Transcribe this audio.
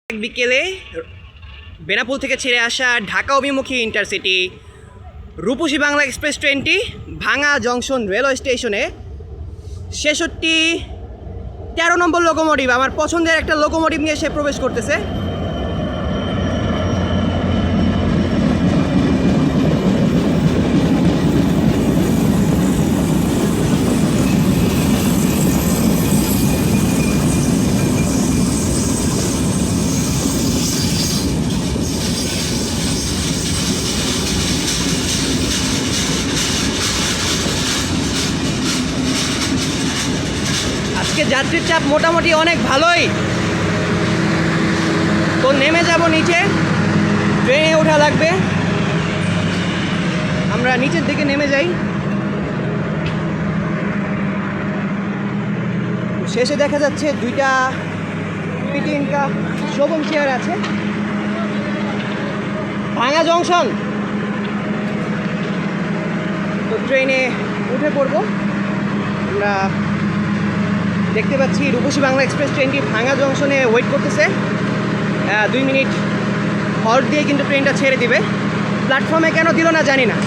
বিকেলে বেনাপোল থেকে ছেড়ে আসা ঢাকা অভিমুখী ইন্টারসিটি রূপসী বাংলা এক্সপ্রেস ট্রেনটি ভাঙা জংশন রেলওয়ে স্টেশনে 13 নম্বর লোকোমোটিভ, আমার পছন্দের একটা লোকোমোটিভ নিয়ে সে প্রবেশ করতেছে। আজকে যাত্রীর চাপ মোটামুটি অনেক ভালোই, তো নেমে যাব নিচে, ট্রেনে ওঠা লাগবে। আমরা নিচের দিকে নেমে যাই। শেষে দেখা যাচ্ছে দুইটা তিনটা শোভন চেয়ার আছে। ভাঙা জংশন, তো ট্রেনে উঠে পড়বো। আমরা দেখতে পাচ্ছি রূপসী বাংলা এক্সপ্রেস ট্রেনটি ভাঙা জংশনে ওয়েট করতেছে। 2 মিনিট হল্ট দিয়ে কিন্তু ট্রেনটা ছেড়ে দিবে। প্ল্যাটফর্মে কেন দিল না জানি না।